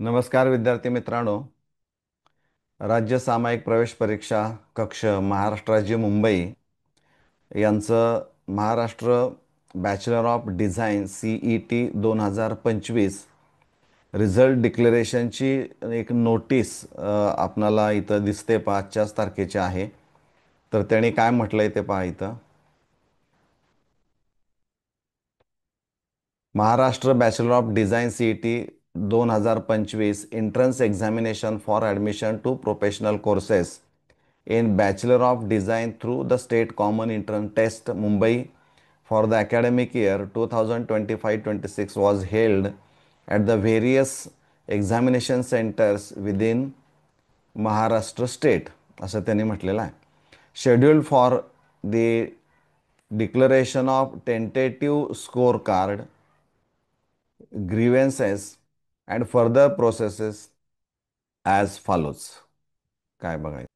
नमस्कार विद्यार्थी मित्रांनो. राज्य सामायिक प्रवेश परीक्षा कक्ष महाराष्ट्र राज्य मुंबई यांचं Maharashtra bachelor of design CET 2025 result डिक्लेरेशनची एक नोटीस आपणाला इथं दिसते. 5च्याच तारखेची आहे. तर त्याने काय म्हटलंय ते पहा इथं. Maharashtra bachelor of design CET 2025 entrance examination for admission to professional courses in Bachelor of Design through the State Common Entrance Test Mumbai for the academic year 2025-26 was held at the various examination centers within Maharashtra state असं त्यांनी म्हटलेलं आहे. Scheduled for the declaration of tentative scorecard, grievances and further processes as follows. काय बघायचं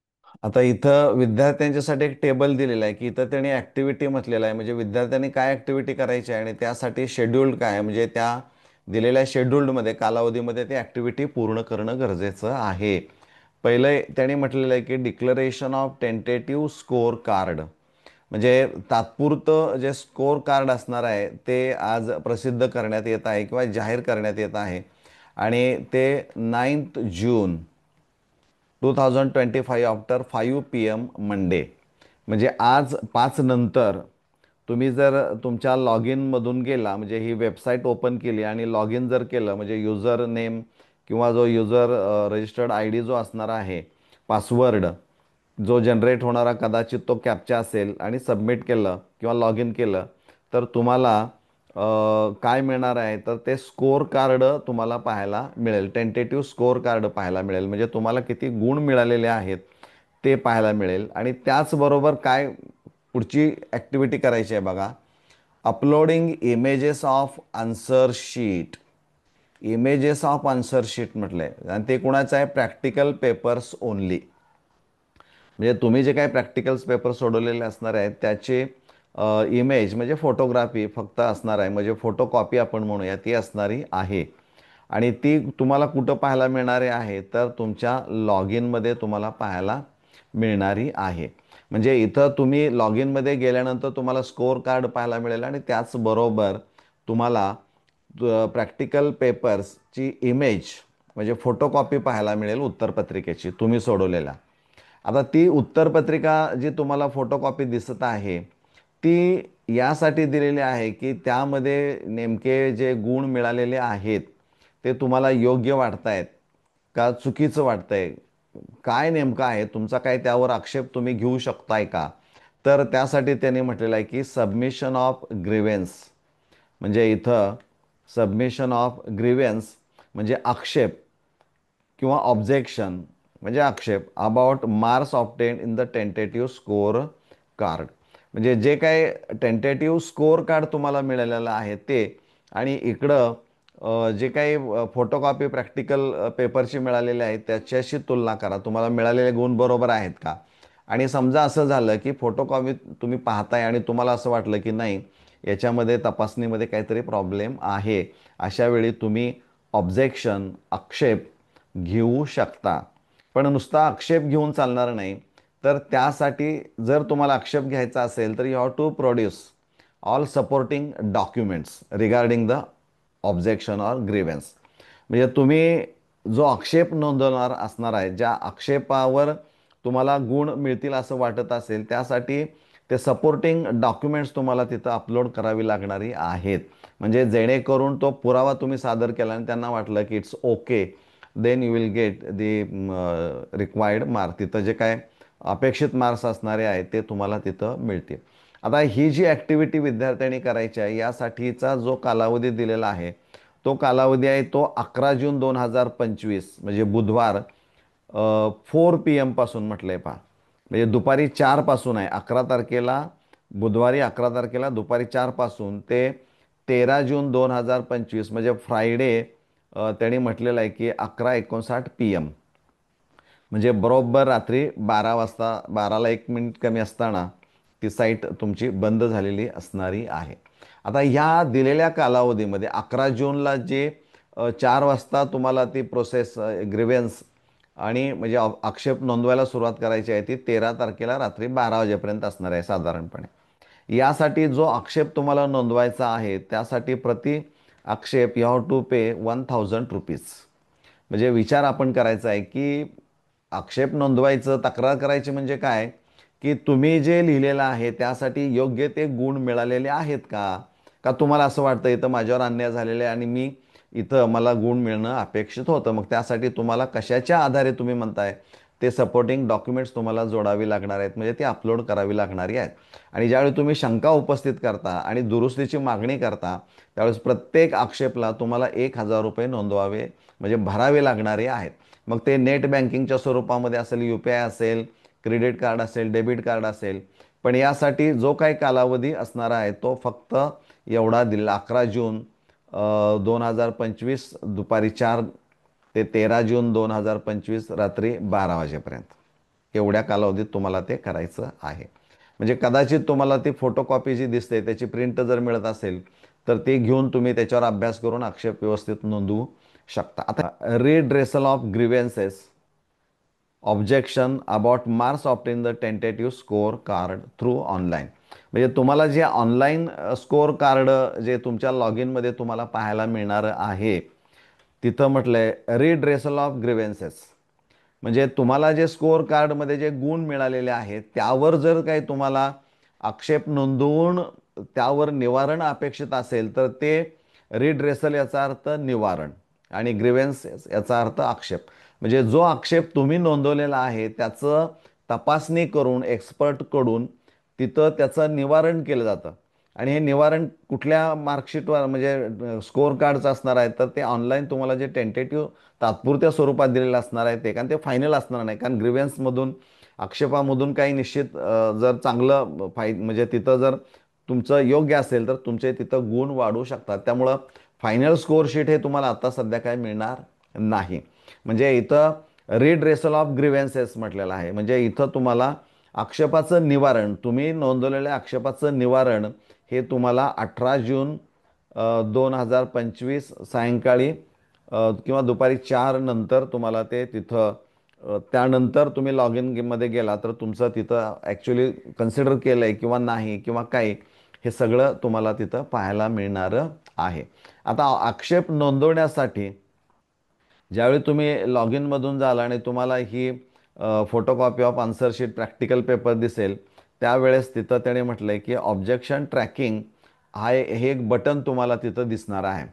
आता इथं विद्यार्थ्यांच्यासाठी एक table दिलेला आहे की इथं त्यांनी ॲक्टिव्हिटी म्हटलेलं आहे. म्हणजे विद्यार्थ्यांनी काय ॲक्टिव्हिटी करायची आहे आणि त्यासाठी शेड्यूल्ड काय आहे, म्हणजे त्या दिलेल्या शेड्यूल्डमध्ये कालावधीमध्ये ती ॲक्टिव्हिटी पूर्ण करणं गरजेचं आहे. पहिलं त्यांनी म्हटलेलं आहे की declaration of tentative score card, म्हणजे तात्पुरतं जे स्कोअर कार्ड असणार आहे ते आज प्रसिद्ध करण्यात येत आहे किंवा जाहीर करण्यात येत आहे. आणि ते 9 जून 2025 आफ्टर 5 PM मंडे, म्हणजे आज 5 नंतर तुम्ही जर तुमच्या लॉग इनमधून गेला, म्हणजे ही वेबसाईट ओपन केली आणि लॉग इन जर केलं, म्हणजे युजर नेम किंवा जो युजर रजिस्टर्ड ID जो असणार आहे, पासवर्ड जो जनरेट होणारा कदाचित तो कॅप्चा असेल आणि सबमिट केलं किंवा लॉग इन केलं तर तुम्हाला काय मिळणार आहे, तर ते स्कोअर कार्ड तुम्हाला पाहायला मिळेल. टेंटेटिव्ह स्कोअर कार्ड पाहायला मिळेल, म्हणजे तुम्हाला किती गुण मिळालेले आहेत ते पाहायला मिळेल. आणि त्याचबरोबर काय पुढची ॲक्टिव्हिटी करायची आहे बघा. Uploading images of answer sheet. Images of answer sheet म्हटलंय आणि ते कुणाचं आहे, प्रॅक्टिकल पेपर्स ओनली. म्हणजे तुम्ही जे काही प्रॅक्टिकल्स पेपर सोडवलेले असणार आहेत त्याचे इमेज म्हणजे फोटोग्राफी फक्त असणार आहे, म्हणजे फोटो कॉपी आपण म्हणूया ती असणारी आहे. आणि ती तुम्हाला कुठं पाहायला मिळणारे आहे, तर तुमच्या लॉग इनमध्ये तुम्हाला पाहायला मिळणारी आहे. म्हणजे इथं तुम्ही लॉग इनमध्ये गेल्यानंतर तुम्हाला स्कोअर कार्ड पाहायला मिळेल आणि त्याचबरोबर तुम्हाला प्रॅक्टिकल पेपर्सची इमेज म्हणजे फोटोकॉपी पाहायला मिळेल उत्तरपत्रिकेची तुम्ही सोडवलेल्या. आता ती उत्तरपत्रिका जी तुम्हाला फोटोकॉपी दिसत आहे ती यासाठी दिलेली आहे की त्यामध्ये नेमके जे गुण मिळालेले आहेत ते तुम्हाला योग्य वाटतायत का चुकीचं वाटतंय, काय नेमकं आहे, तुमचा काय त्यावर आक्षेप तुम्ही घेऊ शकताय का. तर त्यासाठी त्यांनी म्हटलेलं आहे की सबमिशन ऑफ ग्रीव्हन्स, म्हणजे इथं सबमिशन ऑफ ग्रीव्हन्स म्हणजे आक्षेप किंवा ऑब्जेक्शन म्हणजे आक्षेप about marks obtain in the tentative score card, म्हणजे जे काही टेंटेटिव्ह स्कोअर कार्ड तुम्हाला मिळालेलं आहे ते आणि इकडं जे काही फोटोकॉपी प्रॅक्टिकल पेपरची मिळालेले आहेत त्याच्याशी तुलना करा, तुम्हाला मिळालेले गुण बरोबर आहेत का. आणि समजा असं झालं की फोटोकॉपी तुम्ही पाहताय आणि तुम्हाला असं वाटलं की नाही याच्यामध्ये तपासणीमध्ये काहीतरी प्रॉब्लेम आहे, अशा वेळी तुम्ही ऑब्जेक्शन आक्षेप घेऊ शकता. पण नुसता आक्षेप घेऊन चालणार नाही, तर त्यासाठी जर तुम्हाला आक्षेप घ्यायचा असेल तर you have to produce all supporting documents regarding the objection or grievance. म्हणजे तुम्ही जो आक्षेप नोंदवणार असणार आहे, ज्या आक्षेपावर तुम्हाला गुण मिळतील असं वाटत असेल त्यासाठी ते सपोर्टिंग डॉक्युमेंट्स तुम्हाला तिथं अपलोड करावी लागणारी आहेत. म्हणजे जेणेकरून तो पुरावा तुम्ही सादर केला आणि त्यांना वाटलं की it's okay, then you will get the required mark. तिथं जे काय अपेक्षित मार्क्स असणारे आहेत ते तुम्हाला तिथं मिळतील. आता ही जी ॲक्टिव्हिटी विद्यार्थ्यांनी करायची आहे यासाठीचा जो कालावधी दिलेला आहे तो कालावधी आहे तो 11 जून 2025 म्हणजे बुधवार 4 PM पासून म्हटलंय पहा, म्हणजे दुपारी 4 पासून आहे. 11 तारखेला बुधवारी 11 तारखेला दुपारी 4 पासून ते 13 जून 2025 म्हणजे फ्रायडे त्यांनी म्हटलेलं आहे की 11:59 PM, म्हणजे बरोबर रात्री 12 वाजता 12ला 1 मिनिट कमी असताना ती साईट तुमची बंद झालेली असणारी आहे. आता ह्या दिलेल्या कालावधीमध्ये 11 जूनला जे 4 वाजता तुम्हाला ती प्रोसेस ग्रीव्हन्स आणि म्हणजे आक्षेप नोंदवायला सुरुवात करायची आहे ती 13 तारखेला रात्री 12 वाजेपर्यंत असणार आहे साधारणपणे. यासाठी जो आक्षेप तुम्हाला नोंदवायचा आहे त्यासाठी प्रति आक्षेप यू हॅव टू पे ₹1000. म्हणजे विचार आपण करायचा आहे की आक्षेप नोंदवायचं, तक्रार करायची म्हणजे काय, की तुम्ही जे लिहिलेलं आहे त्यासाठी योग्य ते गुण मिळालेले आहेत का? का तुम्हाला असं वाटतं इथं माझ्यावर अन्याय झालेला आहे आणि मी इथं मला गुण मिळणं अपेक्षित होतं. मग त्यासाठी तुम्हाला कशाच्या आधारे तुम्ही म्हणताय ते सपोर्टिंग डॉक्युमेंट्स तुम्हाला जोडावी लागणार आहेत, म्हणजे ती अपलोड करावी लागणारी आहेत. आणि ज्यावेळी तुम्ही शंका उपस्थित करता आणि दुरुस्तीची मागणी करता त्यावेळेस प्रत्येक आक्षेपला तुम्हाला ₹1000 नोंदवावे म्हणजे भरावे लागणारे आहेत. मग ते नेट बँकिंगच्या स्वरूपामध्ये असेल, UPI असेल, क्रेडिट कार्ड असेल, डेबिट कार्ड असेल. पण यासाठी जो काही कालावधी असणारा आहे तो फक्त एवढा दिला 11 जून 2025 दुपारी 4 ते 13 जून 2025 रात्री 12 वाजेपर्यंत. एवढ्या कालावधीत तुम्हाला ते करायचं आहे. म्हणजे कदाचित तुम्हाला ती फोटोकॉपी जी दिसते त्याची प्रिंट जर मिळत असेल तर ती घेऊन तुम्ही त्याच्यावर अभ्यास करून आक्षेप व्यवस्थित नोंदवू शकता. आता redressal of grievances objection about marks obtain the tentative score card through online. म्हणजे तुम्हाला जे ऑनलाईन स्कोअर कार्ड जे तुमच्या लॉग इनमध्ये तुम्हाला पाहायला मिळणार आहे तिथं म्हटलंय रिड्रेसल ऑफ ग्रीव्हन्सेस. म्हणजे तुम्हाला जे स्कोअर कार्डमध्ये जे गुण मिळालेले आहेत त्यावर जर काही तुम्हाला आक्षेप नोंदवून त्यावर निवारण अपेक्षित असेल तर ते रिड्रेसल याचा अर्थ निवारण आणि ग्रीव्हन्स याचा अर्थ आक्षेप. म्हणजे जो आक्षेप तुम्ही नोंदवलेला आहे त्याचं तपासणी करून एक्सपर्टकडून तिथं त्याचं निवारण केलं जातं. आणि हे निवारण कुठल्या मार्कशीटवर म्हणजे स्कोअर कार्डचं असणार आहे तर ते ऑनलाईन तुम्हाला जे टेंटेटिव्ह तात्पुरत्या स्वरूपात दिलेलं असणार आहे ते, कारण ते फायनल असणार नाही. कारण ग्रीव्हन्समधून आक्षेपामधून काही निश्चित जर चांगलं म्हणजे तिथं जर तुमचं योग्य असेल तर तुमचे तिथं गुण वाढू शकतात. त्यामुळं फायनल स्कोअर शीट हे तुम्हाला आता सध्या काय मिळणार नाही. म्हणजे इथं रिड्रेसल ऑफ ग्रीव्हन्सेस म्हटलेलं आहे. म्हणजे इथं तुम्हाला आक्षेपाचं निवारण, तुम्ही नोंदवलेल्या आक्षेपाचं निवारण हे तुम्हाला 18 जून 2025 सायंकाळी किंवा दुपारी 4 नंतर तुम्हाला ते तिथं त्यानंतर तुम्ही लॉग इनमध्ये गेला तर तुमचं तिथं ॲक्च्युली कन्सिडर केलं आहे किंवा नाही किंवा काही हे सगळं तुम्हाला तिथं पाहायला मिळणारं आहे. आता आक्षेप नोंदवण्यासाठी ज्यावेळी तुम्ही लॉग इनमधून जाल आणि तुम्हाला ही photocopy of answer sheet practical paper दिसेल त्यावेळेस तिथं त्याने म्हटलं आहे की ऑब्जेक्शन ट्रॅकिंग हे एक बटन तुम्हाला तिथं दिसणार आहे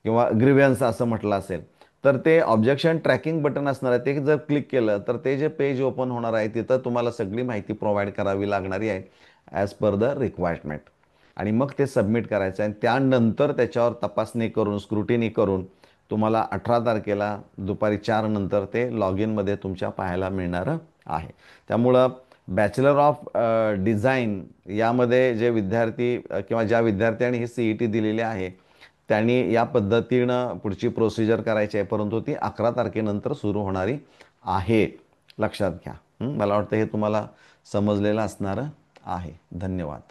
किंवा ग्रीव्हन्स असं म्हटलं असेल तर ते ऑब्जेक्शन ट्रॅकिंग बटन असणार आहे. ते जर क्लिक केलं तर ते जे पेज ओपन होणार आहे तिथं तुम्हाला सगळी माहिती प्रोव्हाइड करावी लागणारी आहे ॲज पर द रिक्वायरमेंट. आणि मग ते सबमिट करायचं आहे. त्यानंतर त्याच्यावर तपासणी करून स्क्रुटिनी करून तुम्हाला 18 तारखेला दुपारी 4 नंतर ते लॉग इनमध्ये तुमच्या पाहायला मिळणार आहे. त्यामुळं बॅचलर ऑफ डिझाईन यामध्ये जे विद्यार्थी किंवा ज्या विद्यार्थ्यांनी ही CET दिलेली आहे त्यांनी या पद्धतीनं पुढची प्रोसिजर करायची आहे. परंतु ती 11 तारखेनंतर सुरू होणारी आहे, लक्षात घ्या. मला वाटतं हे तुम्हाला समजलेलं असणार आहे. धन्यवाद.